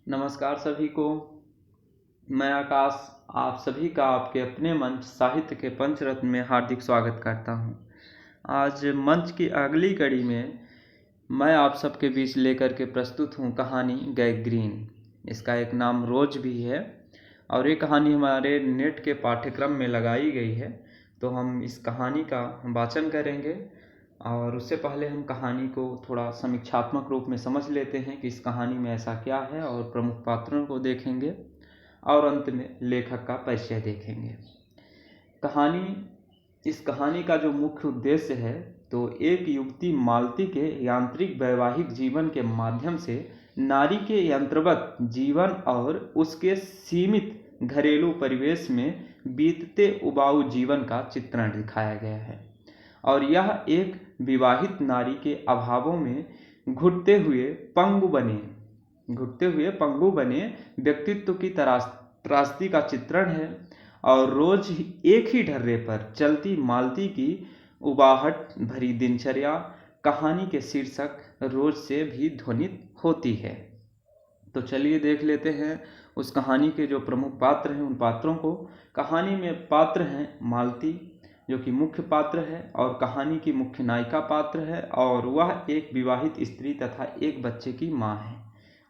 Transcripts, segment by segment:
नमस्कार सभी को। मैं आकाश आप सभी का आपके अपने मंच साहित्य के पंचरत्न में हार्दिक स्वागत करता हूं। आज मंच की अगली कड़ी में मैं आप सबके बीच लेकर के प्रस्तुत हूं कहानी गै ग्रीन। इसका एक नाम रोज भी है और ये कहानी हमारे नेट के पाठ्यक्रम में लगाई गई है, तो हम इस कहानी का वाचन करेंगे। और उससे पहले हम कहानी को थोड़ा समीक्षात्मक रूप में समझ लेते हैं कि इस कहानी में ऐसा क्या है, और प्रमुख पात्रों को देखेंगे और अंत में लेखक का परिचय देखेंगे। इस कहानी का जो मुख्य उद्देश्य है, तो एक युवती मालती के यांत्रिक वैवाहिक जीवन के माध्यम से नारी के यंत्रवत जीवन और उसके सीमित घरेलू परिवेश में बीतते उबाऊ जीवन का चित्रण दिखाया गया है। और यह एक विवाहित नारी के अभावों में घुटते हुए पंगु बने व्यक्तित्व की त्रासदी का चित्रण है। और रोज एक ही ढर्रे पर चलती मालती की उबाहट भरी दिनचर्या कहानी के शीर्षक रोज से भी ध्वनित होती है। तो चलिए देख लेते हैं उस कहानी के जो प्रमुख पात्र हैं, उन पात्रों को। कहानी में पात्र हैं मालती, जो कि मुख्य पात्र है और कहानी की मुख्य नायिका पात्र है, और वह एक विवाहित स्त्री तथा एक बच्चे की मां है।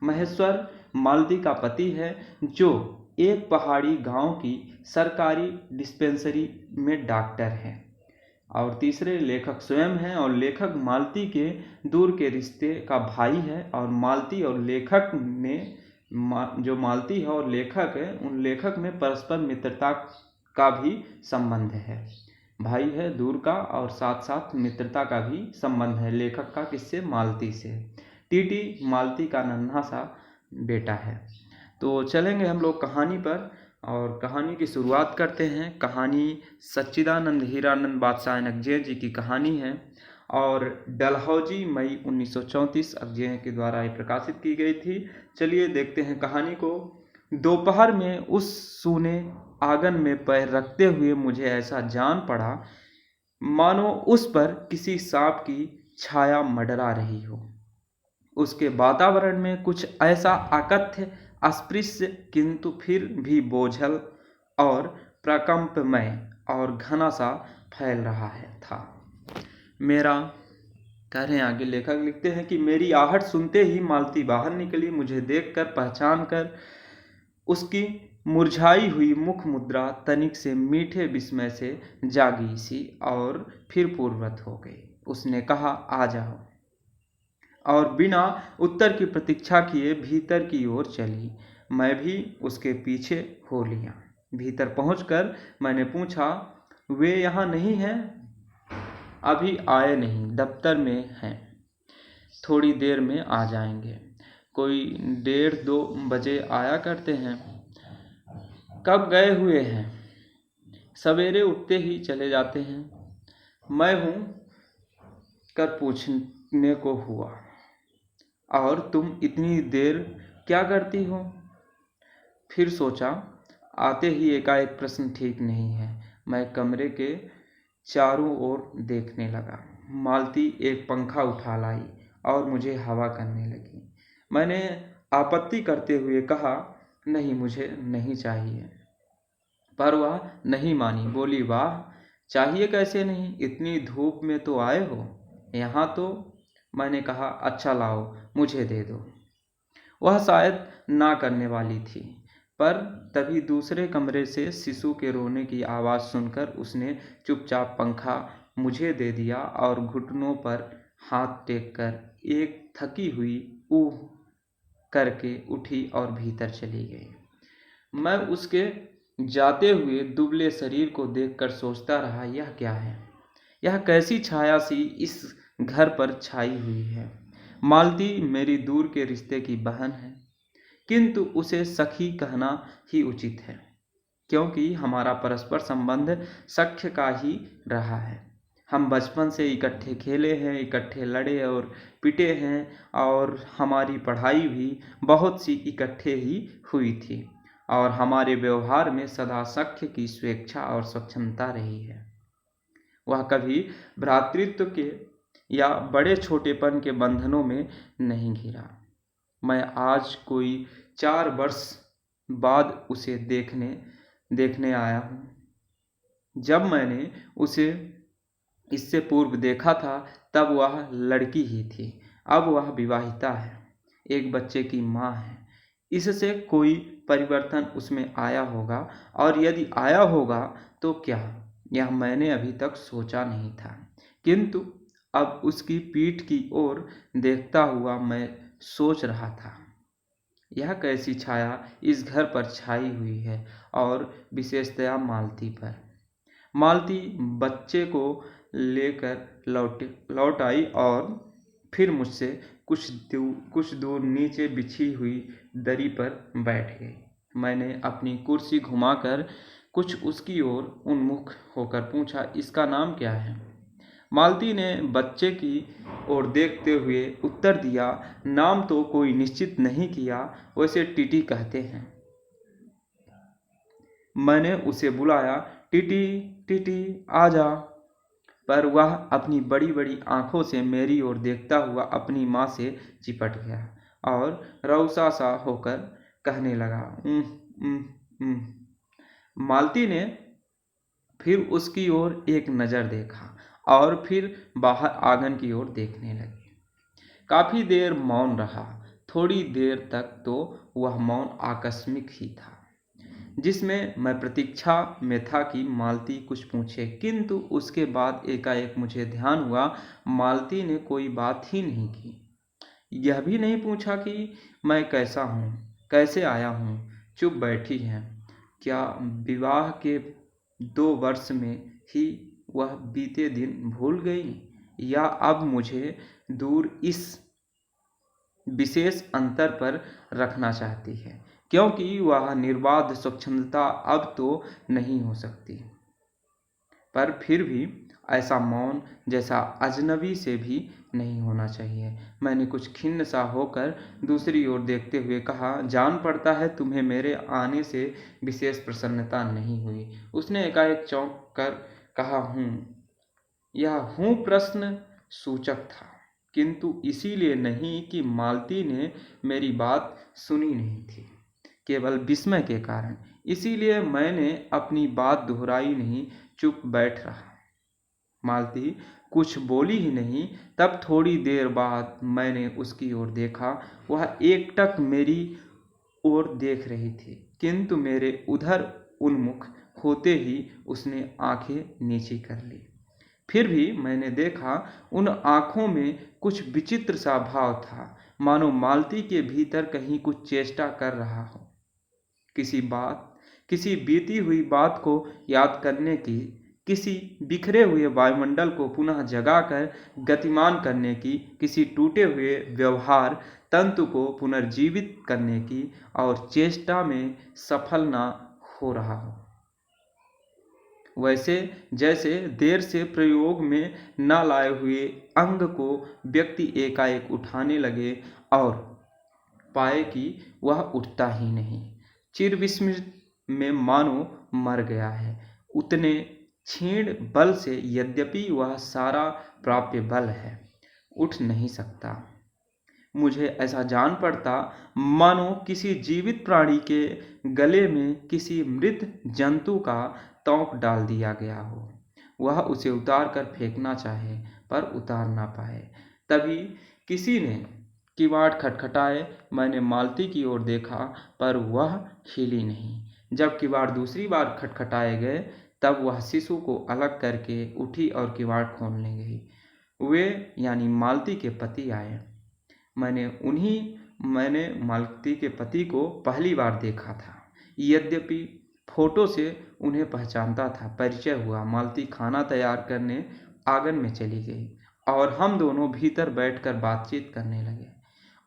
महेश्वर मालती का पति है, जो एक पहाड़ी गांव की सरकारी डिस्पेंसरी में डॉक्टर है। और तीसरे लेखक स्वयं हैं, और लेखक मालती के दूर के रिश्ते का भाई है। और मालती और लेखक ने जो मालती है और लेखक है, उन लेखक में परस्पर मित्रता का भी संबंध है। भाई है दूर का, और साथ साथ मित्रता का भी संबंध है लेखक का। किससे? मालती से। टीटी मालती का नन्हा सा बेटा है। तो चलेंगे हम लोग कहानी पर, और कहानी की शुरुआत करते हैं। कहानी सच्चिदानंद हीरानंद बादशाह अगजेय जी की कहानी है, और डलहौजी मई 1934 अगजेय के द्वारा ये प्रकाशित की गई थी। चलिए देखते हैं कहानी को। दोपहर में उस सूने आंगन में पैर रखते हुए मुझे ऐसा जान पड़ा मानो उस पर किसी सांप की छाया मंडरा रही हो। उसके वातावरण में कुछ ऐसा अकथ्य, अस्पृश्य, किंतु फिर भी बोझल और प्रकंपमय और घना सा फैल रहा था। आगे लेखक लिखते हैं कि मेरी आहट सुनते ही मालती बाहर निकली। मुझे देखकर, पहचान कर उसकी मुरझाई हुई मुख मुद्रा तनिक से मीठे विस्मय से जागी सी और फिर पूर्ववत हो गई। उसने कहा, आ जाओ, और बिना उत्तर की प्रतीक्षा किए भीतर की ओर चली। मैं भी उसके पीछे हो लिया। भीतर पहुंचकर मैंने पूछा, वे यहाँ नहीं हैं? अभी आए नहीं, दफ्तर में हैं, थोड़ी देर में आ जाएंगे। कोई 1:30-2 बजे आया करते हैं। कब गए हुए हैं? सवेरे उठते ही चले जाते हैं। मैं हूँ कर पूछने को हुआ। और तुम इतनी देर क्या करती हो? फिर सोचा, आते ही एकाएक प्रश्न ठीक नहीं है। मैं कमरे के चारों ओर देखने लगा। मालती एक पंखा उठा लाई और मुझे हवा करने लगी। मैंने आपत्ति करते हुए कहा, नहीं, मुझे नहीं चाहिए। पर वह नहीं मानी। बोली, वाह, चाहिए कैसे नहीं? इतनी धूप में तो आए हो यहाँ तो। मैंने कहा, अच्छा लाओ, मुझे दे दो। वह शायद ना करने वाली थी, पर तभी दूसरे कमरे से शिशु के रोने की आवाज़ सुनकर उसने चुपचाप पंखा मुझे दे दिया और घुटनों पर हाथ टेककर एक थकी हुई ऊह करके उठी और भीतर चली गई। मैं उसके जाते हुए दुबले शरीर को देखकर सोचता रहा, यह क्या है? यह कैसी छाया सी इस घर पर छाई हुई है? मालती मेरी दूर के रिश्ते की बहन है, किंतु उसे सखी कहना ही उचित है, क्योंकि हमारा परस्पर संबंध सख्य का ही रहा है। हम बचपन से इकट्ठे खेले हैं, इकट्ठे लड़े और पिटे हैं, और हमारी पढ़ाई भी बहुत सी इकट्ठे ही हुई थी, और हमारे व्यवहार में सदा सख्य की स्वेच्छा और स्वच्छंदता रही है। वह कभी भ्रातृत्व के या बड़े छोटेपन के बंधनों में नहीं घिरा। मैं आज कोई 4 वर्ष बाद उसे देखने आया हूँ। जब मैंने उसे इससे पूर्व देखा था तब वह लड़की ही थी। अब वह विवाहिता है, एक बच्चे की माँ है। इससे कोई परिवर्तन उसमें आया होगा, और यदि आया होगा तो क्या, यह मैंने अभी तक सोचा नहीं था। किंतु अब उसकी पीठ की ओर देखता हुआ मैं सोच रहा था, यह कैसी छाया इस घर पर छाई हुई है, और विशेषतया मालती पर। मालती बच्चे को लेकर लौट आई और फिर मुझसे कुछ दूर नीचे बिछी हुई दरी पर बैठ गई। मैंने अपनी कुर्सी घुमाकर कुछ उसकी ओर उन्मुख होकर पूछा, इसका नाम क्या है? मालती ने बच्चे की ओर देखते हुए उत्तर दिया, नाम तो कोई निश्चित नहीं किया, वैसे टीटी कहते हैं। मैंने उसे बुलाया, टीटी टीटी आ जा, पर वह अपनी बड़ी बड़ी आंखों से मेरी ओर देखता हुआ अपनी माँ से चिपट गया और रौसा सा होकर कहने लगा, मालती ने फिर उसकी ओर एक नज़र देखा और फिर बाहर आंगन की ओर देखने लगी। काफ़ी देर मौन रहा। थोड़ी देर तक तो वह मौन आकस्मिक ही था, जिसमें मैं प्रतीक्षा में था कि मालती कुछ पूछे, किंतु उसके बाद एकाएक मुझे ध्यान हुआ मालती ने कोई बात ही नहीं की। यह भी नहीं पूछा कि मैं कैसा हूँ, कैसे आया हूँ। चुप बैठी है। क्या विवाह के 2 वर्ष में ही वह बीते दिन भूल गई, या अब मुझे दूर इस विशेष अंतर पर रखना चाहती है, क्योंकि वह निर्बाध स्वच्छंदता अब तो नहीं हो सकती। पर फिर भी ऐसा मौन जैसा अजनबी से भी नहीं होना चाहिए। मैंने कुछ खिन्न सा होकर दूसरी ओर देखते हुए कहा, जान पड़ता है तुम्हें मेरे आने से विशेष प्रसन्नता नहीं हुई। उसने एकाएक चौंक कर कहा, हूँ। यह हूँ प्रश्न सूचक था, किंतु इसीलिए नहीं कि मालती ने मेरी बात सुनी नहीं थी, केवल विस्मय के कारण। इसीलिए मैंने अपनी बात दोहराई नहीं, चुप बैठ रहा। मालती कुछ बोली ही नहीं। तब थोड़ी देर बाद मैंने उसकी ओर देखा। वह एकटक मेरी ओर देख रही थी, किंतु मेरे उधर उन्मुख होते ही उसने आंखें नीची कर ली। फिर भी मैंने देखा उन आंखों में कुछ विचित्र सा भाव था, मानो मालती के भीतर कहीं कुछ चेष्टा कर रहा हो, किसी बीती हुई बात को याद करने की, किसी बिखरे हुए वायुमंडल को पुनः जगाकर गतिमान करने की, किसी टूटे हुए व्यवहार तंतु को पुनर्जीवित करने की, और चेष्टा में सफल ना हो रहा हो। वैसे जैसे देर से प्रयोग में न लाए हुए अंग को व्यक्ति एकाएक उठाने लगे और पाए कि वह उठता ही नहीं, चिर विस्मृत में मानो मर गया है। उतने क्षीण बल से, यद्यपि वह सारा प्राप्य बल है, उठ नहीं सकता। मुझे ऐसा जान पड़ता मानो किसी जीवित प्राणी के गले में किसी मृत जंतु का तोंक डाल दिया गया हो। वह उसे उतार कर फेंकना चाहे पर उतार ना पाए। तभी किसी ने किवाड़ खटखटाए। मैंने मालती की ओर देखा, पर वह हिली नहीं। जब किवाड़ दूसरी बार खटखटाए गए तब वह शिशु को अलग करके उठी और किवाड़ खोलने गई। वे यानी मालती के पति आए। मैंने मालती के पति को पहली बार देखा था, यद्यपि फोटो से उन्हें पहचानता था। परिचय हुआ। मालती खाना तैयार करने आंगन में चली गई और हम दोनों भीतर बैठकर बातचीत करने लगे।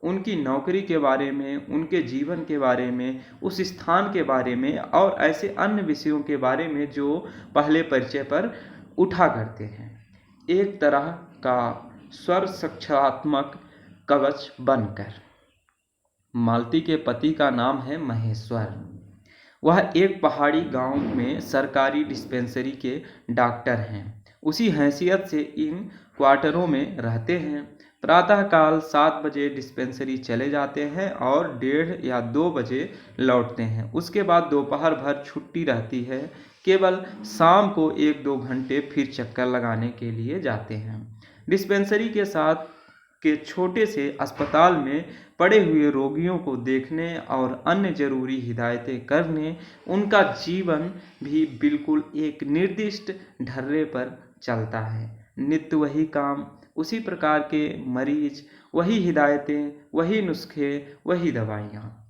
उनकी नौकरी के बारे में, उनके जीवन के बारे में, उस स्थान के बारे में और ऐसे अन्य विषयों के बारे में जो पहले परिचय पर उठा करते हैं, एक तरह का स्वर साक्षात्मक कवच बनकर। मालती के पति का नाम है महेश्वर। वह एक पहाड़ी गांव में सरकारी डिस्पेंसरी के डॉक्टर हैं। उसी हैसियत से इन क्वार्टरों में रहते हैं। प्रातःकाल 7 बजे डिस्पेंसरी चले जाते हैं और 1:30 या 2 बजे लौटते हैं। उसके बाद दोपहर भर छुट्टी रहती है। केवल शाम को 1-2 घंटे फिर चक्कर लगाने के लिए जाते हैं। डिस्पेंसरी के साथ के छोटे से अस्पताल में पड़े हुए रोगियों को देखने और अन्य जरूरी हिदायतें करने उनका जीवन भी बिल्कुल एक निर्दिष्ट ढर्रे पर चलता है। नित्य वही काम, उसी प्रकार के मरीज, वही हिदायतें, वही नुस्खे, वही दवाइयाँ।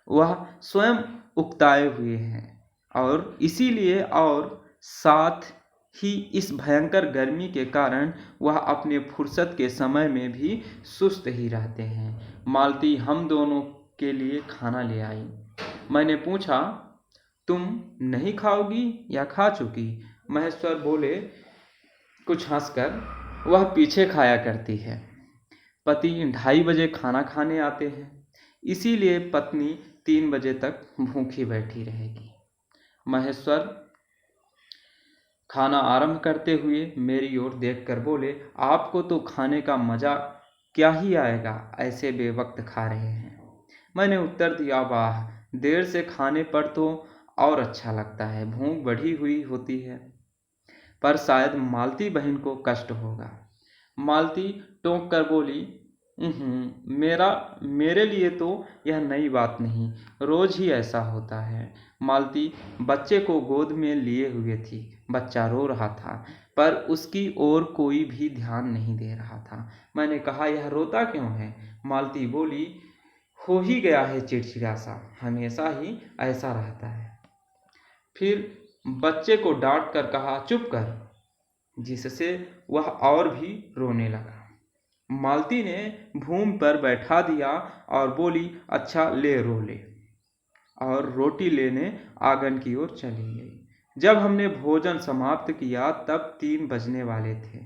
वह स्वयं उकताए हुए हैं और इसीलिए और साथ ही इस भयंकर गर्मी के कारण वह अपने फुर्सत के समय में भी सुस्त ही रहते हैं। मालती हम दोनों के लिए खाना ले आई। मैंने पूछा, तुम नहीं खाओगी या खा चुकी? महेश्वर बोले कुछ हंसकर, वह पीछे खाया करती है। पति 2:30 बजे खाना खाने आते हैं, इसीलिए पत्नी 3 बजे तक भूखी बैठी रहेगी। महेश्वर खाना आरंभ करते हुए मेरी ओर देखकर बोले, आपको तो खाने का मजा क्या ही आएगा, ऐसे बेवक्त खा रहे हैं। मैंने उत्तर दिया, वाह, देर से खाने पर तो और अच्छा लगता है, भूख बढ़ी हुई होती है। पर शायद मालती बहन को कष्ट होगा। मालती टोंक कर बोली, मेरे लिए तो यह नई बात नहीं, रोज ही ऐसा होता है। मालती बच्चे को गोद में लिए हुए थी। बच्चा रो रहा था, पर उसकी ओर कोई भी ध्यान नहीं दे रहा था। मैंने कहा, यह रोता क्यों है? मालती बोली, हो ही गया है चिड़चिड़ा सा, हमेशा ही ऐसा रहता है। फिर बच्चे को डांट कर कहा, चुप कर, जिससे वह और भी रोने लगा। मालती ने भूमि पर बैठा दिया और बोली, अच्छा ले रो ले, और रोटी लेने आंगन की ओर चली गई। जब हमने भोजन समाप्त किया तब 3 बजने वाले थे।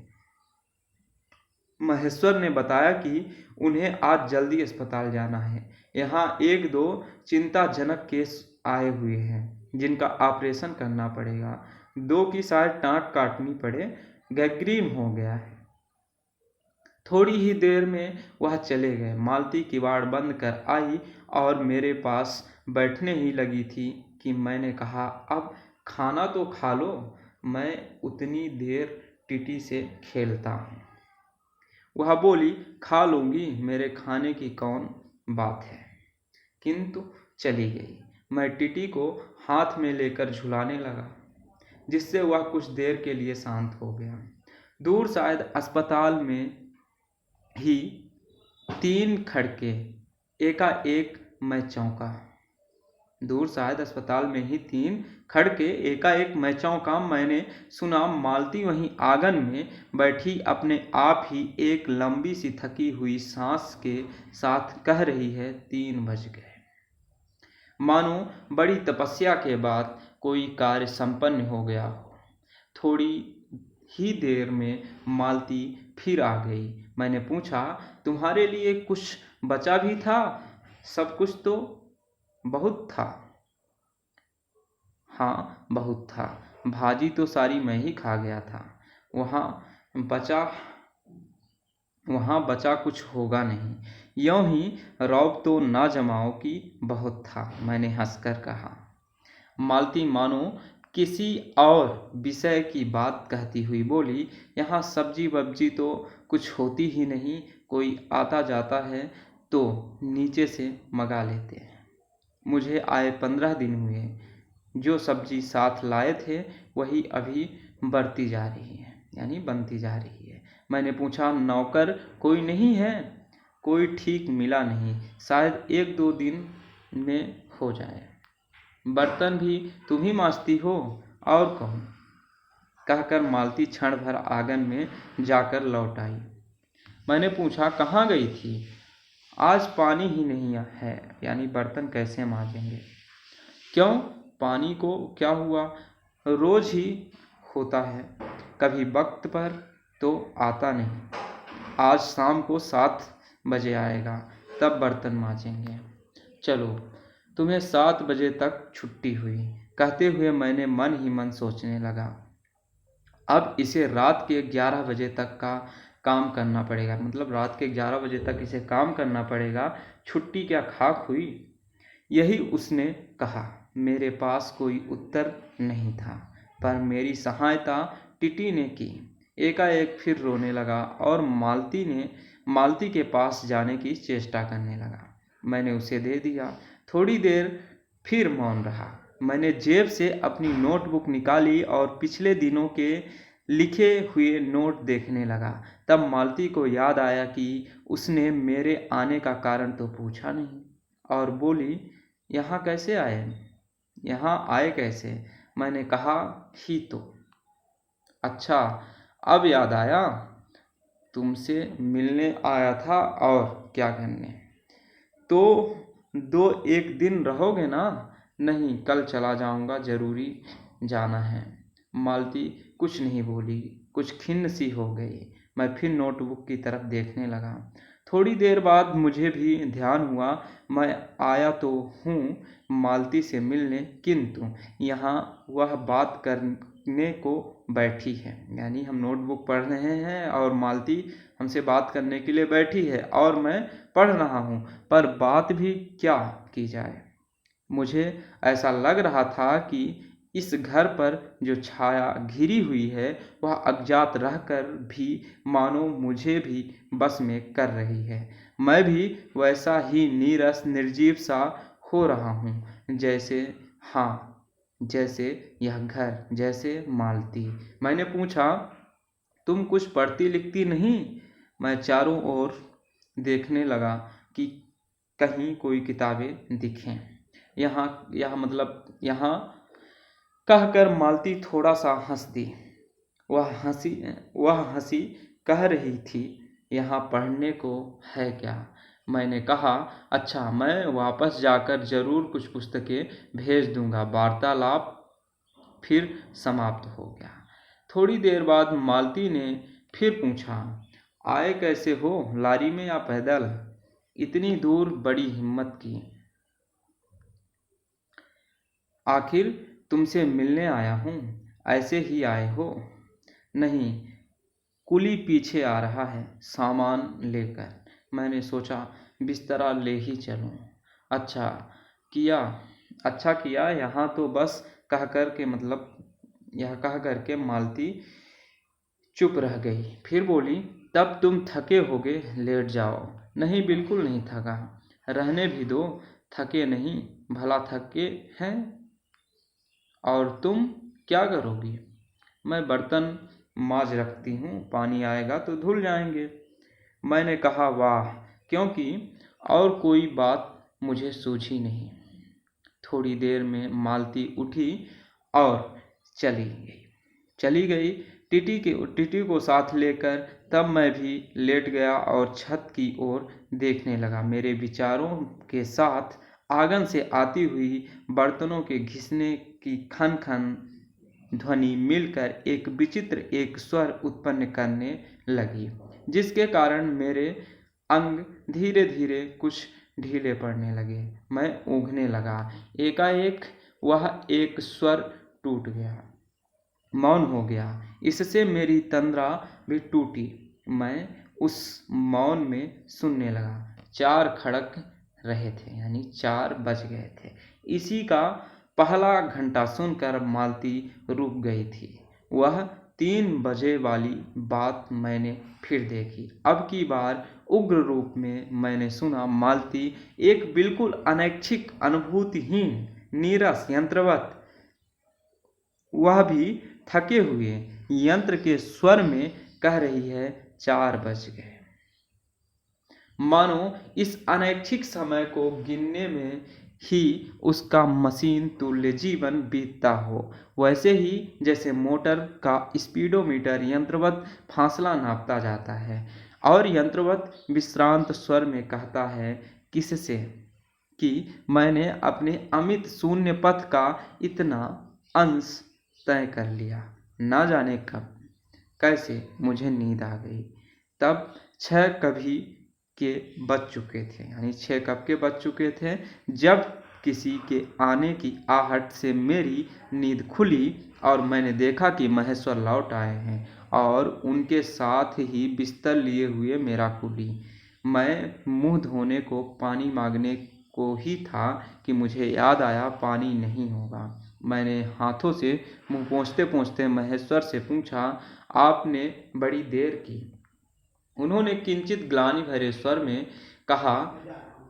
महेश्वर ने बताया कि उन्हें आज जल्दी अस्पताल जाना है। यहाँ 1-2 चिंताजनक केस आए हुए हैं जिनका ऑपरेशन करना पड़ेगा। 2 की शायद टाँक काटनी पड़े, गैंग्रीन हो गया है। थोड़ी ही देर में वह चले गए। मालती किवाड़ बंद कर आई और मेरे पास बैठने ही लगी थी कि मैंने कहा, अब खाना तो खा लो, मैं उतनी देर टीटी से खेलता हूँ। वह बोली, खा लूँगी, मेरे खाने की कौन बात है, किंतु चली गई। मैं टीटी को हाथ में लेकर झुलाने लगा, जिससे वह कुछ देर के लिए शांत हो गया। दूर शायद अस्पताल में ही 3 खड़के, एकाएक मैं चौंका। मैंने सुना मालती वहीं आंगन में बैठी अपने आप ही एक लंबी सी थकी हुई सांस के साथ कह रही है, 3 बज गए। मानो बड़ी तपस्या के बाद कोई कार्य संपन्न हो गया हो। थोड़ी ही देर में मालती फिर आ गई। मैंने पूछा, तुम्हारे लिए कुछ बचा भी था? सब कुछ तो बहुत था। हाँ, बहुत था। भाजी तो सारी मैं ही खा गया था। वहाँ बचा कुछ होगा नहीं। यूं ही रौब तो ना जमाओ कि बहुत था, मैंने हंसकर कहा। मालती मानो किसी और विषय की बात कहती हुई बोली, यहाँ सब्जी वब्जी तो कुछ होती ही नहीं, कोई आता जाता है तो नीचे से मंगा लेते हैं। मुझे आए 15 दिन हुए। जो सब्जी साथ लाए थे वही अभी बनती जा रही है। मैंने पूछा, नौकर कोई नहीं है? कोई ठीक मिला नहीं, शायद 1-2 दिन में हो जाए। बर्तन भी तुम ही मांजती हो, और कौन? कहकर मालती क्षण भर आंगन में जाकर लौट आई। मैंने पूछा, कहाँ गई थी? आज पानी ही नहीं है, बर्तन कैसे मांजेंगे? क्यों, पानी को क्या हुआ? रोज ही होता है, कभी वक्त पर तो आता नहीं। आज शाम को 7 बजे आएगा, तब बर्तन मांजेंगे। चलो, तुम्हें 7 बजे तक छुट्टी हुई। कहते हुए मैंने मन ही मन सोचने लगा, अब इसे रात के 11 बजे तक का काम करना पड़ेगा, मतलब रात के 11 बजे तक इसे काम करना पड़ेगा। छुट्टी क्या खाक हुई? यही उसने कहा। मेरे पास कोई उत्तर नहीं था, पर मेरी सहायता टीटी ने की। एकाएक फिर रोने लगा और मालती के पास जाने की चेष्टा करने लगा। मैंने उसे दे दिया। थोड़ी देर फिर मौन रहा। मैंने जेब से अपनी नोटबुक निकाली और पिछले दिनों के लिखे हुए नोट देखने लगा। तब मालती को याद आया कि उसने मेरे आने का कारण तो पूछा नहीं, और बोली, यहाँ कैसे आए? यहाँ आए कैसे? मैंने कहा ही तो। अच्छा, अब याद आया, तुमसे मिलने आया था। और क्या करने? तो 1 दिन रहोगे ना? नहीं, कल चला जाऊंगा, जरूरी जाना है। मालती कुछ नहीं बोली, कुछ खिन्न सी हो गई। मैं फिर नोटबुक की तरफ देखने लगा। थोड़ी देर बाद मुझे भी ध्यान हुआ, मैं आया तो हूँ मालती से मिलने, किंतु यहाँ वह बात करने को बैठी है। यानी हम नोटबुक पढ़ रहे हैं और मालती हमसे बात करने के लिए बैठी है और मैं पढ़ रहा हूँ, पर बात भी क्या की जाए। मुझे ऐसा लग रहा था कि इस घर पर जो छाया घिरी हुई है वह अज्ञात रहकर भी मानो मुझे भी बस में कर रही है। मैं भी वैसा ही नीरस निर्जीव सा हो रहा हूँ, जैसे, हाँ, जैसे यह घर, जैसे मालती। मैंने पूछा, तुम कुछ पढ़ती लिखती नहीं? मैं चारों ओर देखने लगा कि कहीं कोई किताबें दिखें। यहाँ कहकर मालती थोड़ा सा हंस दी। वह हंसी कह रही थी, यहाँ पढ़ने को है क्या? मैंने कहा, अच्छा, मैं वापस जाकर जरूर कुछ पुस्तकें भेज दूंगा। वार्तालाप फिर समाप्त हो गया। थोड़ी देर बाद मालती ने फिर पूछा, आए कैसे हो, लारी में या पैदल? इतनी दूर बड़ी हिम्मत की। आखिर तुमसे मिलने आया हूँ, ऐसे ही आए हो? नहीं, कुली पीछे आ रहा है सामान लेकर। मैंने सोचा बिस्तरा ले ही चलूं। अच्छा किया। यहाँ तो बस कह कर के मालती चुप रह गई। फिर बोली, तब तुम थके होगे, लेट जाओ। नहीं, बिल्कुल नहीं थका। रहने भी दो, थके नहीं, भला थके हैं? और तुम क्या करोगी? मैं बर्तन माज रखती हूँ, पानी आएगा तो धुल जाएंगे। मैंने कहा, वाह, क्योंकि और कोई बात मुझे सूझी नहीं। थोड़ी देर में मालती उठी और चली गई टीटी को साथ लेकर। तब मैं भी लेट गया और छत की ओर देखने लगा। मेरे विचारों के साथ आंगन से आती हुई बर्तनों के घिसने की खन खन ध्वनि मिलकर एक विचित्र एक स्वर उत्पन्न करने लगी, जिसके कारण मेरे अंग धीरे धीरे कुछ ढीले पड़ने लगे। मैं ऊँघने लगा। एकाएक वह एक स्वर टूट गया, मौन हो गया। इससे मेरी तंद्रा भी टूटी। मैं उस मौन में सुनने लगा। 4 खड़क रहे थे, यानी 4 बज गए थे। इसी का पहला घंटा सुनकर मालती रुक गई थी। वह 3 बजे वाली बात मैंने फिर देखी। अब की बार उग्र रूप में मैंने सुना। मालती एक बिल्कुल अनैच्छिक, अनुभूतिहीन, नीरस, यंत्रवत, वह भी थके हुए यंत्र के स्वर में कह रही है, 4 बज गए। मानो इस अनैच्छिक समय को गिनने में ही उसका मशीन तुल्य जीवन बीतता हो। वैसे ही जैसे मोटर का स्पीडोमीटर यंत्रवत फासला नापता जाता है और यंत्रवत विश्रांत स्वर में कहता है, किससे, कि मैंने अपने अमित शून्य पथ का इतना अंश तय कर लिया। ना जाने कब, कैसे मुझे नींद आ गई। तब 6 कभी के बज चुके थे, यानी 6 कब के बज चुके थे जब किसी के आने की आहट से मेरी नींद खुली और मैंने देखा कि महेश्वर लौट आए हैं और उनके साथ ही बिस्तर लिए हुए मेरा कुली। मैं मुंह धोने को पानी मांगने को ही था कि मुझे याद आया पानी नहीं होगा। मैंने हाथों से मुंह पोंछते पोंछते महेश्वर से पूछा, आपने बड़ी देर की। उन्होंने किंचित ग्लानि भरे स्वर में कहा,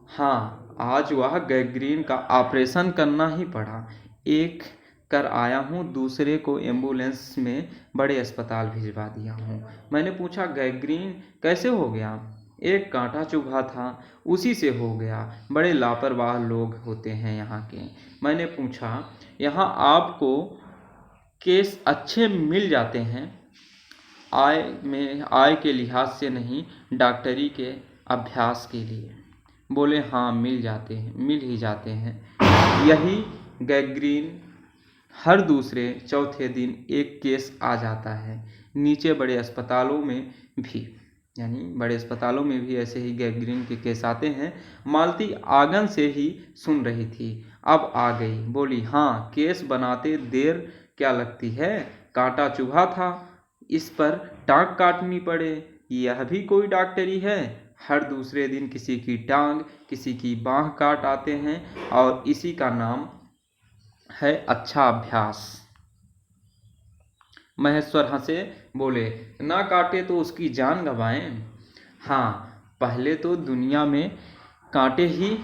हाँ, आज वह गैंग्रीन का ऑपरेशन करना ही पड़ा। एक कर आया हूँ, दूसरे को एम्बुलेंस में बड़े अस्पताल भिजवा दिया हूँ। मैंने पूछा, गैंग्रीन कैसे हो गया? एक कांटा चुभा था, उसी से हो गया। बड़े लापरवाह लोग होते हैं यहाँ के। मैंने पूछा, यहाँ आपको केस अच्छे मिल जाते हैं? आय के लिहाज से नहीं, डॉक्टरी के अभ्यास के लिए। बोले, हाँ, मिल ही जाते हैं। यही गैंग्रीन हर दूसरे चौथे दिन एक केस आ जाता है। नीचे बड़े अस्पतालों में भी ऐसे ही गैंग्रीन के केस आते हैं। मालती आंगन से ही सुन रही थी, अब आ गई। बोली, हाँ, केस बनाते देर क्या लगती है? कांटा चुभा था, इस पर टांग काटनी पड़े, यह भी कोई डॉक्टरी है? हर दूसरे दिन किसी की टांग, किसी की बाँह काट आते हैं, और इसी का नाम है अच्छा अभ्यास। महेश्वर हंसे, बोले, ना काटे तो उसकी जान गंवाएं। हाँ, पहले तो दुनिया में कांटे ही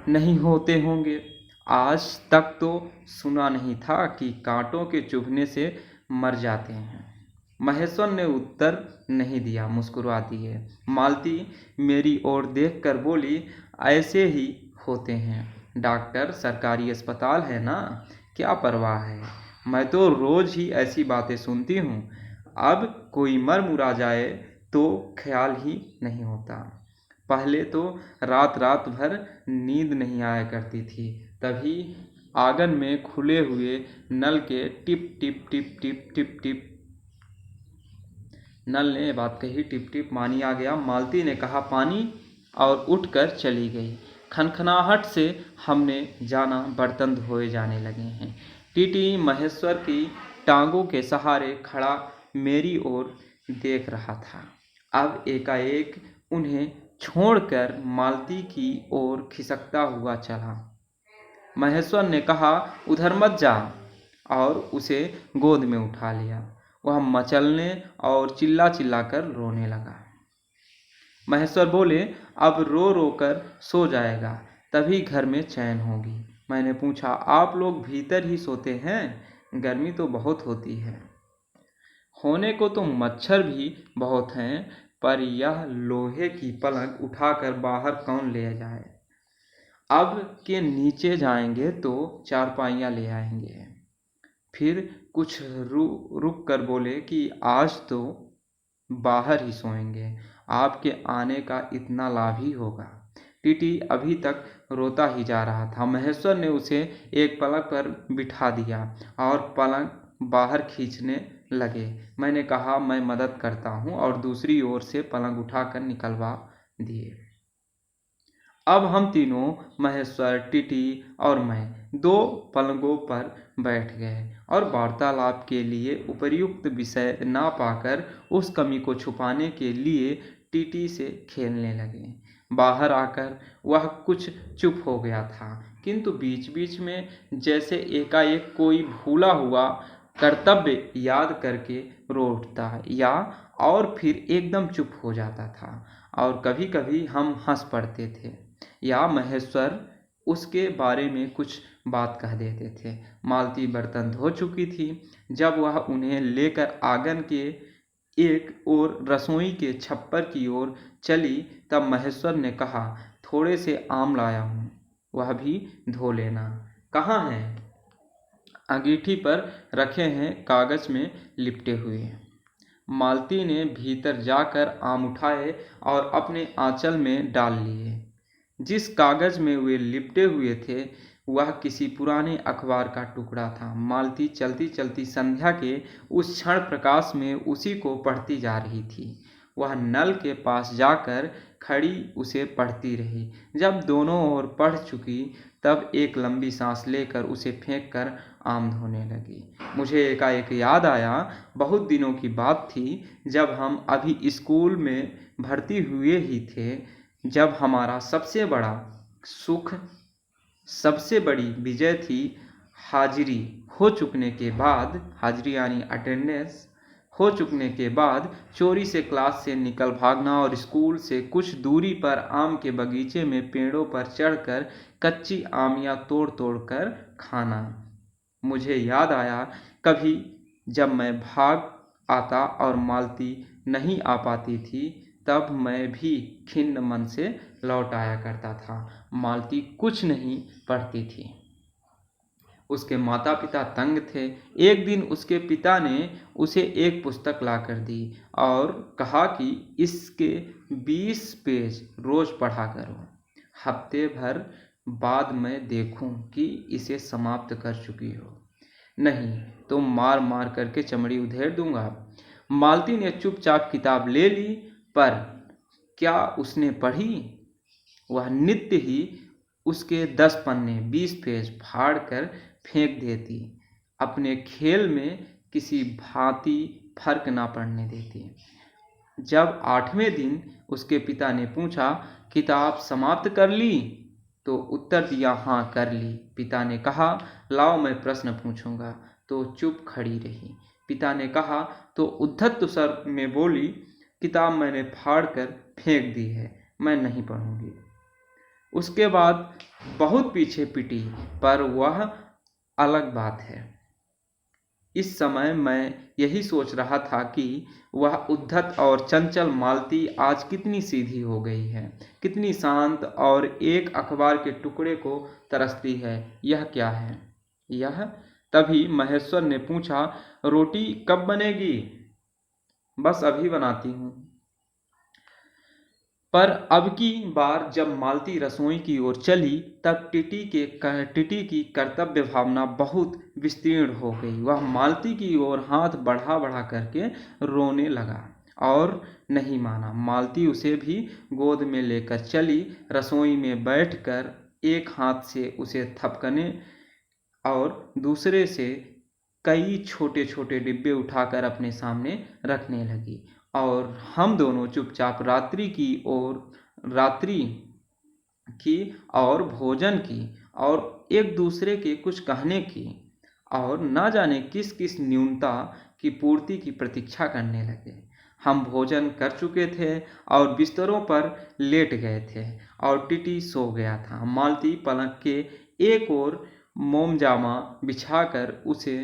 नहीं होते होंगे। आज तक तो सुना नहीं था कि कांटों के चुभने से मर जाते हैं। महेश्वर ने उत्तर नहीं दिया, मुस्कुरा दिए। मालती मेरी ओर देखकर बोली, ऐसे ही होते हैं डॉक्टर, सरकारी अस्पताल है ना, क्या परवाह है। मैं तो रोज ही ऐसी बातें सुनती हूँ। अब कोई मर मुरा जाए तो ख्याल ही नहीं होता। पहले तो रात रात भर नींद नहीं आया करती थी। तभी आंगन में खुले हुए नल के टिप टिप टिप टिप टिप टिप, नल ने बात कही, टिप टिप पानी आ गया। मालती ने कहा, पानी, और उठकर चली गई। खनखनाहट से हमने जाना बर्तन धोए जाने लगे हैं। टीटी महेश्वर की टांगों के सहारे खड़ा मेरी ओर देख रहा था। अब एकाएक उन्हें छोड़कर मालती की ओर खिसकता हुआ चला। महेश्वर ने कहा, उधर मत जा, और उसे गोद में उठा लिया। वह मचलने और चिल्ला चिल्ला कर रोने लगा। महेश्वर बोले, अब रो रो कर सो जाएगा, तभी घर में चैन होगी। मैंने पूछा, आप लोग भीतर ही सोते हैं? गर्मी तो बहुत होती है। होने को तो मच्छर भी बहुत हैं, पर यह लोहे की पलंग उठाकर बाहर कौन ले जाए। अब के नीचे जाएंगे तो चारपाइयाँ ले आएंगे। फिर कुछ रुक कर बोले कि आज तो बाहर ही सोएंगे, आपके आने का इतना लाभ ही होगा। टीटी अभी तक रोता ही जा रहा था। महेश्वर ने उसे एक पलंग पर बिठा दिया और पलंग बाहर खींचने लगे। मैंने कहा, मैं मदद करता हूँ, और दूसरी ओर से पलंग उठाकर निकलवा दिए। अब हम तीनों, महेश्वर, टीटी और मैं, दो पलंगों पर बैठ गए और वार्तालाप के लिए उपयुक्त विषय ना पाकर उस कमी को छुपाने के लिए टीटी से खेलने लगे। बाहर आकर वह कुछ चुप हो गया था, किंतु बीच बीच में जैसे एकाएक कोई भूला हुआ कर्तव्य याद करके रो उठता, या और फिर एकदम चुप हो जाता था। और कभी कभी हम हंस पड़ते थे, या महेश्वर उसके बारे में कुछ बात कह देते थे। मालती बर्तन धो चुकी थी। जब वह उन्हें लेकर आंगन के एक ओर रसोई के छप्पर की ओर चली, तब महेश्वर ने कहा, थोड़े से आम लाया हूँ, वह भी धो लेना। कहाँ हैं? अंगीठी पर रखे हैं, कागज में लिपटे हुए। मालती ने भीतर जाकर आम उठाए और अपने आंचल में डाल लिए। जिस कागज में वे लिपटे हुए थे वह किसी पुराने अखबार का टुकड़ा था। मालती चलती चलती संध्या के उस क्षण प्रकाश में उसी को पढ़ती जा रही थी। वह नल के पास जाकर खड़ी उसे पढ़ती रही। जब दोनों ओर पढ़ चुकी तब एक लंबी सांस लेकर उसे फेंक कर आम धोने लगी। मुझे एकाएक याद आया, बहुत दिनों की बात थी जब हम अभी स्कूल में भर्ती हुए ही थे, जब हमारा सबसे बड़ा सुख, सबसे बड़ी विजय थी हाजिरी हो चुकने के बाद, हाजिरी यानी अटेंडेंस हो चुकने के बाद चोरी से क्लास से निकल भागना और स्कूल से कुछ दूरी पर आम के बगीचे में पेड़ों पर चढ़कर कच्ची आमियां तोड़ तोड़ कर खाना। मुझे याद आया, कभी जब मैं भाग आता और मालती नहीं आ पाती थी तब मैं भी खिन्न मन से लौट आया करता था। मालती कुछ नहीं पढ़ती थी, उसके माता पिता तंग थे। एक दिन उसके पिता ने उसे एक पुस्तक लाकर दी और कहा कि इसके 20 पेज रोज पढ़ा करो। हफ्ते भर बाद मैं देखूं कि इसे समाप्त कर चुकी हो, नहीं तो मार मार करके चमड़ी उधेड़ दूंगा। मालती ने चुपचाप किताब ले ली, पर क्या उसने पढ़ी? वह नित्य ही उसके 10 पन्ने 20 पेज फाड़ कर फेंक देती, अपने खेल में किसी भांति फर्क ना पड़ने देती। जब 8वें दिन उसके पिता ने पूछा, किताब समाप्त कर ली? तो उत्तर दिया, हाँ कर ली। पिता ने कहा, लाओ मैं प्रश्न पूछूंगा। तो चुप खड़ी रही। पिता ने कहा तो उद्धत स्वर में बोली, किताब मैंने फाड़ कर फेंक दी है, मैं नहीं पढ़ूंगी। उसके बाद बहुत पीछे पिटी, पर वह अलग बात है। इस समय मैं यही सोच रहा था कि वह उद्धत और चंचल मालती आज कितनी सीधी हो गई है, कितनी शांत और एक अखबार के टुकड़े को तरसती है। यह क्या है यह? तभी महेश्वर ने पूछा, रोटी कब बनेगी? बस अभी बनाती हूँ। पर अब की बार जब मालती रसोई की ओर चली तब टीटी की कर्तव्य भावना बहुत विस्तीर्ण हो गई। वह मालती की ओर हाथ बढ़ा बढ़ा करके रोने लगा और नहीं माना। मालती उसे भी गोद में लेकर चली। रसोई में बैठकर एक हाथ से उसे थपकने और दूसरे से कई छोटे छोटे डिब्बे उठाकर अपने सामने रखने लगी और हम दोनों चुपचाप रात्रि की और भोजन की और एक दूसरे के कुछ कहने की और न जाने किस किस न्यूनता की पूर्ति की प्रतीक्षा करने लगे। हम भोजन कर चुके थे और बिस्तरों पर लेट गए थे और टीटी सो गया था। मालती पलंग के एक ओर मोमजामा बिछाकर उसे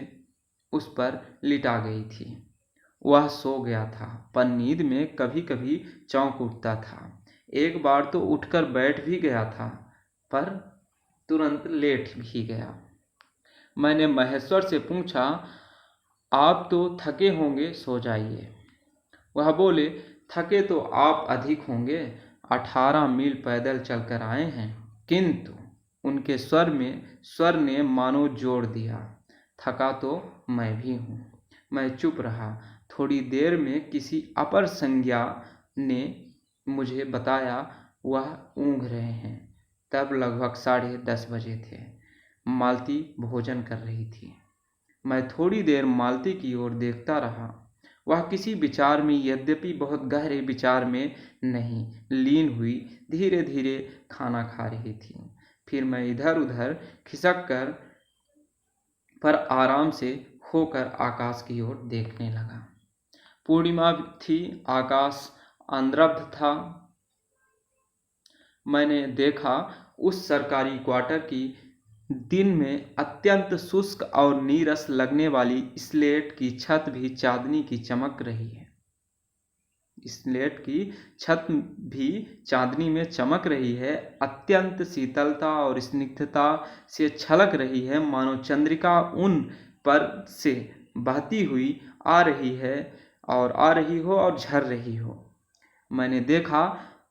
उस पर लिटा गई थी। वह सो गया था, पर नींद में कभी कभी चौंक उठता था। एक बार तो उठकर बैठ भी गया था, पर तुरंत लेट भी गया। मैंने महेश्वर से पूछा, आप तो थके होंगे, सो जाइए। वह बोले, थके तो आप अधिक होंगे, 18 मील पैदल चलकर आए हैं। किंतु उनके स्वर ने मानो जोड़ दिया, थका तो मैं भी हूँ। मैं चुप रहा। थोड़ी देर में किसी अपर संज्ञा ने मुझे बताया वह ऊँघ रहे हैं। तब लगभग 10:30 बजे थे। मालती भोजन कर रही थी। मैं थोड़ी देर मालती की ओर देखता रहा। वह किसी विचार में, यद्यपि बहुत गहरे विचार में नहीं, लीन हुई धीरे धीरे खाना खा रही थी। फिर मैं इधर उधर खिसक कर पर आराम से होकर आकाश की ओर देखने लगा। पूर्णिमा थी, आकाश आंद्रभ था। मैंने देखा उस सरकारी क्वार्टर की दिन में अत्यंत शुष्क और नीरस लगने वाली स्लेट की छत भी चांदनी की चमक रही है। स्लेट की छत भी चांदनी में चमक रही है, अत्यंत शीतलता और स्निग्धता से छलक रही है, मानो चंद्रिका उन पर से बहती हुई आ रही है और आ रही हो और झर रही हो। मैंने देखा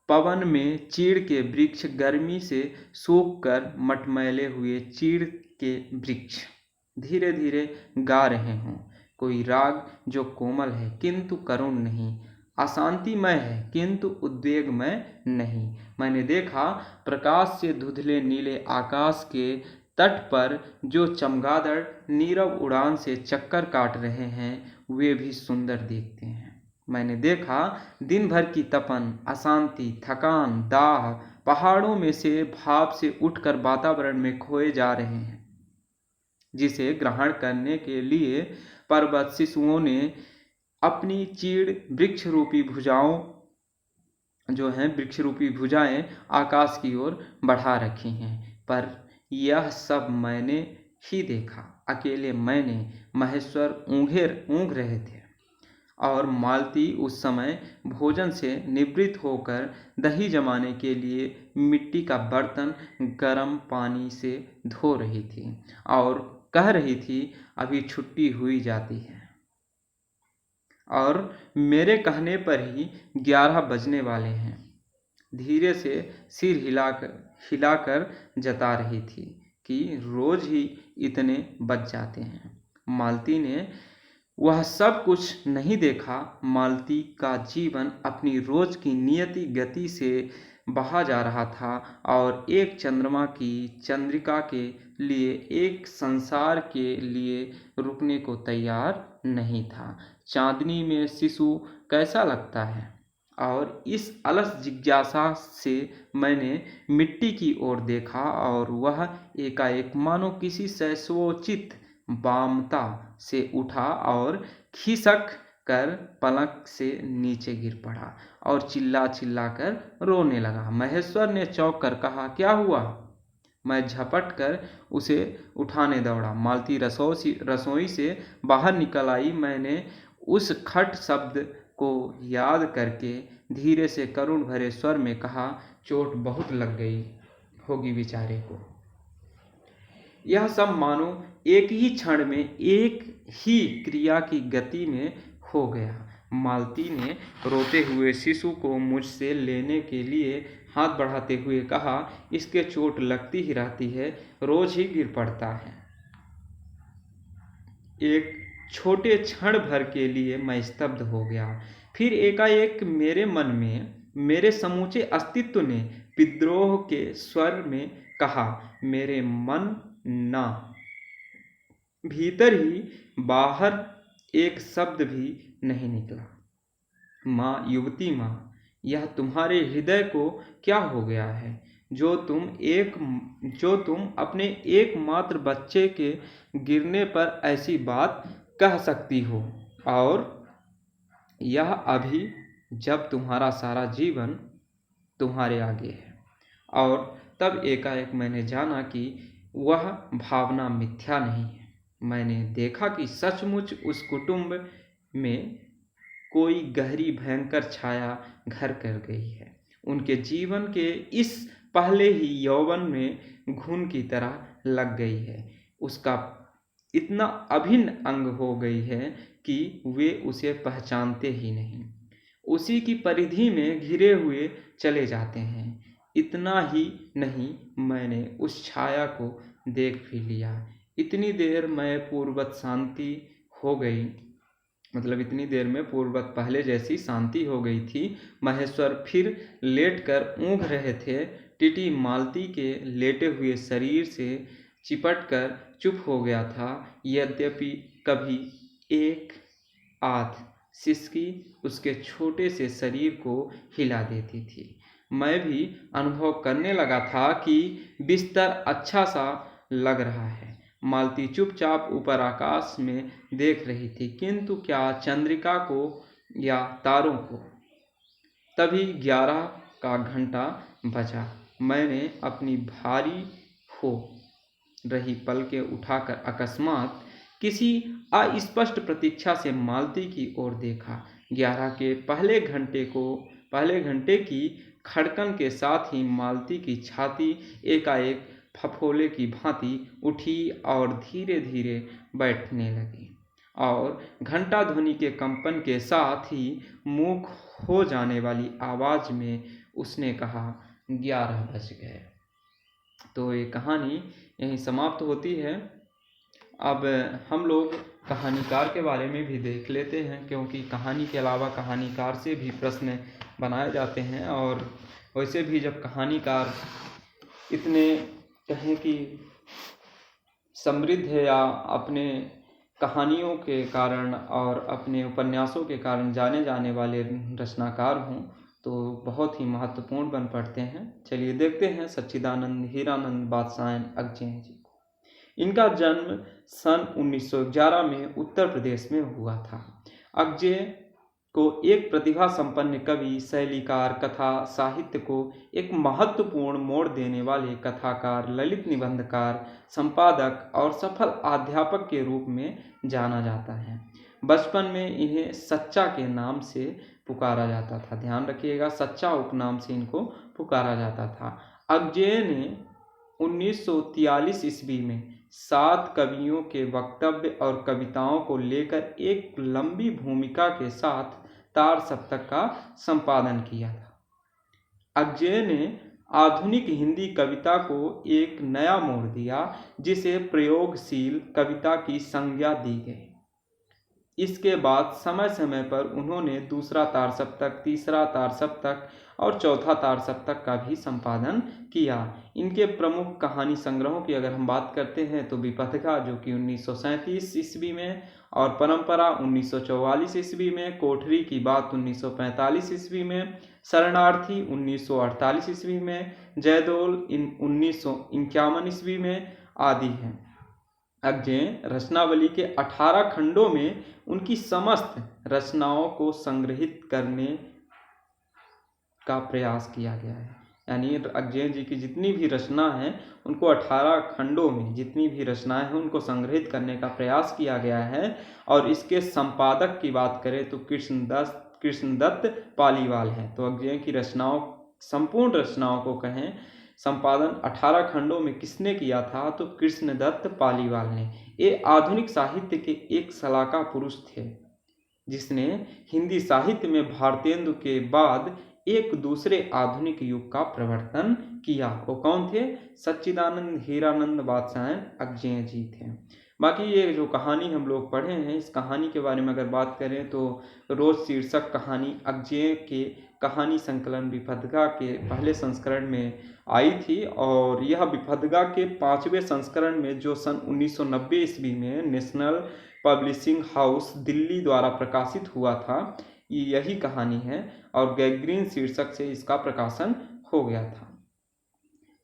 पवन में चीड़ के वृक्ष गर्मी से सूख कर मटमैले हुए चीड़ के वृक्ष धीरे धीरे गा रहे हों कोई राग जो कोमल है किंतु करुण नहीं, अशांतिमय है किंतु उद्वेगमय नहीं। मैंने देखा प्रकाश से धुंधले नीले आकाश के तट पर जो चमगादड़ नीरव उड़ान से चक्कर काट रहे हैं वे भी सुंदर दिखते हैं। मैंने देखा दिन भर की तपन, अशांति, थकान, दाह पहाड़ों में से भाप से उठकर वातावरण में खोए जा रहे हैं, जिसे ग्रहण करने के लिए पर्वत शिशुओं ने अपनी चीड़ वृक्ष रूपी भुजाएं आकाश की ओर बढ़ा रखी हैं। पर यह सब मैंने ही देखा। अकेले मैंने, महेश्वर ऊँघ रहे थे और मालती उस समय भोजन से निवृत्त होकर दही जमाने के लिए मिट्टी का बर्तन गर्म पानी से धो रही थी और कह रही थी अभी छुट्टी हुई जाती है। और मेरे कहने पर ही 11 बजने वाले हैं। धीरे से सिर हिलाकर जता रही थी कि रोज ही इतने बज जाते हैं। मालती ने वह सब कुछ नहीं देखा। मालती का जीवन अपनी रोज की नियति गति से बहा जा रहा था और एक चंद्रमा की चंद्रिका के लिए, एक संसार के लिए रुकने को तैयार नहीं था। चांदनी में शिशु कैसा लगता है? और इस अलस जिज्ञासा से मैंने मिट्टी की ओर देखा और वह एकाएक मानो किसी शैशवोचित वामता से उठा और खिसक कर पलक से नीचे गिर पड़ा और चिल्ला कर रोने लगा। महेश्वर ने चौंक कर कहा, क्या हुआ? मैं झपट कर उसे उठाने दौड़ा। मालती रसोई से बाहर निकल आई। मैंने उस खट शब्द को याद करके धीरे से करुण भरे स्वर में कहा, चोट बहुत लग गई होगी बेचारे को। यह सब मानो एक ही क्षण में, एक ही क्रिया की गति में हो गया। मालती ने रोते हुए शिशु को मुझसे लेने के लिए हाथ बढ़ाते हुए कहा, इसके चोट लगती ही रहती है, रोज ही गिर पड़ता है। एक छोटे क्षण भर के लिए मैं स्तब्ध हो गया। फिर एकाएक मेरे मन में, मेरे समूचे अस्तित्व ने विद्रोह के स्वर में कहा, मेरे मन ना। भीतर ही बाहर एक शब्द भी नहीं निकला। माँ, युवती माँ, यह तुम्हारे हृदय को क्या हो गया है जो तुम अपने एकमात्र बच्चे के गिरने पर ऐसी बात कह सकती हो? और यह अभी जब तुम्हारा सारा जीवन तुम्हारे आगे है। और तब एकाएक मैंने जाना कि वह भावना मिथ्या नहीं है। मैंने देखा कि सचमुच उस कुटुंब में कोई गहरी भयंकर छाया घर कर गई है। उनके जीवन के इस पहले ही यौवन में घुन की तरह लग गई है। उसका इतना अभिन्न अंग हो गई है कि वे उसे पहचानते ही नहीं, उसी की परिधि में घिरे हुए चले जाते हैं। इतना ही नहीं, मैंने उस छाया को देख भी लिया। इतनी देर में पूर्ववत शांति हो गई, मतलब इतनी देर में पूर्ववत पहले जैसी शांति हो गई थी। महेश्वर फिर लेटकर ऊँघ रहे थे। टीटी मालती के लेटे हुए शरीर से चिपटकर चुप हो गया था। यद्यपि कभी एक आध सिसकी उसके छोटे से शरीर को हिला देती थी। मैं भी अनुभव करने लगा था कि बिस्तर अच्छा सा लग रहा है। मालती चुपचाप ऊपर आकाश में देख रही थी, किंतु क्या चंद्रिका को या तारों को। तभी 11 का घंटा बजा। मैंने अपनी भारी हो रही पलकें उठाकर अकस्मात किसी अस्पष्ट प्रतीक्षा से मालती की ओर देखा। 11 के पहले घंटे की खड़कन के साथ ही मालती की छाती एकाएक फफोले की भांति उठी और धीरे धीरे बैठने लगी और घंटा ध्वनि के कंपन के साथ ही मूक हो जाने वाली आवाज में उसने कहा, 11 बज गए। तो ये कहानी यहीं समाप्त होती है अब हम लोग कहानीकार के बारे में भी देख लेते हैं, क्योंकि कहानी के अलावा कहानीकार से भी प्रश्न बनाए जाते हैं। और वैसे भी जब कहानीकार इतने कहें कि समृद्ध है या अपने कहानियों के कारण और अपने उपन्यासों के कारण जाने जाने वाले रचनाकार हों, तो बहुत ही महत्वपूर्ण बन पड़ते हैं। चलिए देखते हैं सच्चिदानंद हीरानंद बादशाहन अकजेय जी को। इनका जन्म सन 1911 में उत्तर प्रदेश में हुआ था। अकजेय को एक प्रतिभा संपन्न कवि, शैलीकार, कथा साहित्य को एक महत्वपूर्ण मोड़ देने वाले कथाकार, ललित निबंधकार, संपादक और सफल अध्यापक के रूप में जाना जाता है। बचपन में इन्हें सच्चा के नाम से पुकारा जाता था। ध्यान रखिएगा, सच्चा उपनाम से इनको पुकारा जाता था। अकजेय ने 1943 ईस्वी में 7 कवियों के वक्तव्य और कविताओं को लेकर एक लंबी भूमिका के साथ तार सप्तक का संपादन किया था। अकजेय ने आधुनिक हिंदी कविता को एक नया मोड़ दिया, जिसे प्रयोगशील कविता की संज्ञा दी गई। इसके बाद समय समय पर उन्होंने दूसरा तार सप्तक, तीसरा तार सप्तक और चौथा तार सप्तक का भी संपादन किया। इनके प्रमुख कहानी संग्रहों की अगर हम बात करते हैं तो विपथिका, जो कि 1937 ईस्वी में, और परंपरा 1944 ईस्वी में, कोठरी की बात 1945 ईस्वी में, शरणार्थी 1948 ईस्वी में, जयदोल 1951 ईस्वी में आदि हैं। अकजेय रचनावली के 18 खंडों में उनकी समस्त रचनाओं को संग्रहित करने का प्रयास किया गया है। यानी अकजेय जी की जितनी भी रचना है उनको 18 खंडों में जितनी भी रचनाएं हैं उनको संग्रहित करने का प्रयास किया गया है। और इसके संपादक की बात करें तो कृष्णदत्त पालीवाल हैं। तो अकजेय की रचनाओं, संपूर्ण रचनाओं को कहें, संपादन 18 खंडों में किसने किया था? तो कृष्णदत्त पालीवाल ने। ये आधुनिक साहित्य के एक सलाहकार पुरुष थे, जिसने हिंदी साहित्य में भारतेंदु के बाद एक दूसरे आधुनिक युग का प्रवर्तन किया। वो कौन थे? सच्चिदानंद हीरानंद बादशाहन अकजेय जी थे। बाकी ये जो कहानी हम लोग पढ़े हैं, इस कहानी के बारे में अगर बात करें तो रोज शीर्षक कहानी अकजेय के कहानी संकलन विपथिका के पहले संस्करण में आई थी। और यह विपथिका के 5वें संस्करण में, जो सन 1990 ईस्वी में नेशनल पब्लिशिंग हाउस दिल्ली द्वारा प्रकाशित हुआ था, यही कहानी है। और गैंग्रीन शीर्षक से इसका प्रकाशन हो गया था।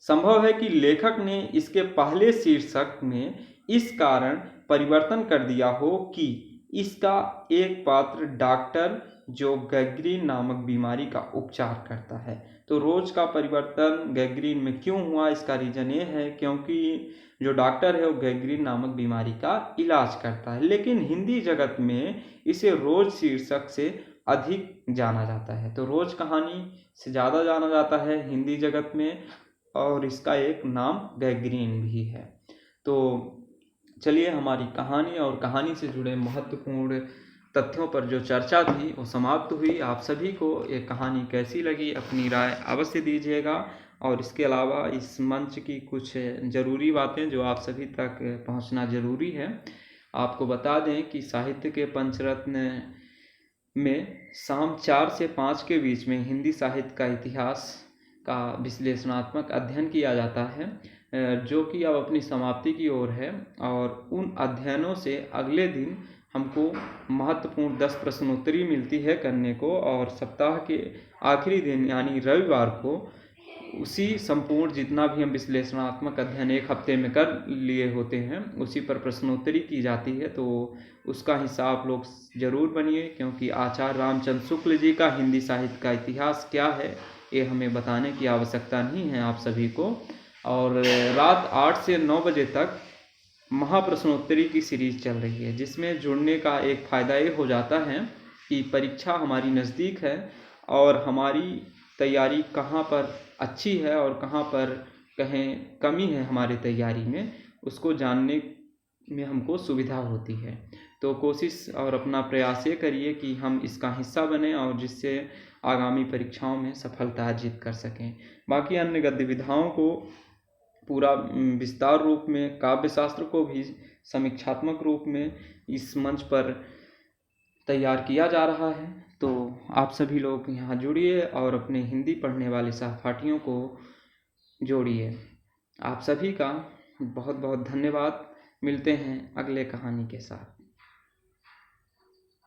संभव है कि लेखक ने इसके पहले शीर्षक में इस कारण परिवर्तन कर दिया हो कि इसका एक पात्र डॉक्टर जो गैंग्रीन नामक बीमारी का उपचार करता है। तो रोज का परिवर्तन गैंग्रीन में क्यों हुआ? इसका रीजन ये है क्योंकि जो डॉक्टर है वो गैंग्रीन नामक बीमारी का इलाज करता है। लेकिन हिंदी जगत में इसे रोज शीर्षक से अधिक जाना जाता है। तो रोज कहानी से ज़्यादा जाना जाता है हिंदी जगत में, और इसका एक नाम गैंग्रीन भी है। तो चलिए, हमारी कहानी और कहानी से जुड़े महत्वपूर्ण तथ्यों पर जो चर्चा थी वो समाप्त हुई। आप सभी को ये कहानी कैसी लगी अपनी राय अवश्य दीजिएगा। और इसके अलावा इस मंच की कुछ ज़रूरी बातें जो आप सभी तक पहुंचना ज़रूरी है। आपको बता दें कि साहित्य के पंचरत्न में शाम 4 से 5 के बीच में हिंदी साहित्य का इतिहास का विश्लेषणात्मक अध्ययन किया जाता है, जो कि अब अपनी समाप्ति की ओर है। और उन अध्ययनों से अगले दिन हमको महत्वपूर्ण 10 प्रश्नोत्तरी मिलती है करने को, और सप्ताह के आखिरी दिन यानी रविवार को उसी संपूर्ण जितना भी हम विश्लेषणात्मक अध्ययन एक हफ्ते में कर लिए होते हैं उसी पर प्रश्नोत्तरी की जाती है। तो उसका हिस्सा आप लोग जरूर बनिए, क्योंकि आचार्य रामचंद्र शुक्ल जी का हिंदी साहित्य का इतिहास क्या है ये हमें बताने की आवश्यकता नहीं है आप सभी को। और रात 8 से 9 बजे तक महाप्रश्नोत्तरी की सीरीज चल रही है, जिसमें जुड़ने का एक फ़ायदा ये हो जाता है कि परीक्षा हमारी नज़दीक है और हमारी तैयारी कहाँ पर अच्छी है और कहाँ पर कहें कमी है हमारी तैयारी में, उसको जानने में हमको सुविधा होती है। तो कोशिश और अपना प्रयास ये करिए कि हम इसका हिस्सा बने और जिससे आगामी परीक्षाओं में सफलता अर्जित कर सकें। बाकी अन्य गतिविधियों को पूरा विस्तार रूप में, काव्य शास्त्र को भी समीक्षात्मक रूप में इस मंच पर तैयार किया जा रहा है। तो आप सभी लोग यहाँ जुड़िए और अपने हिंदी पढ़ने वाले सहपाठियों को जोड़िए। आप सभी का बहुत बहुत धन्यवाद। मिलते हैं अगले कहानी के साथ।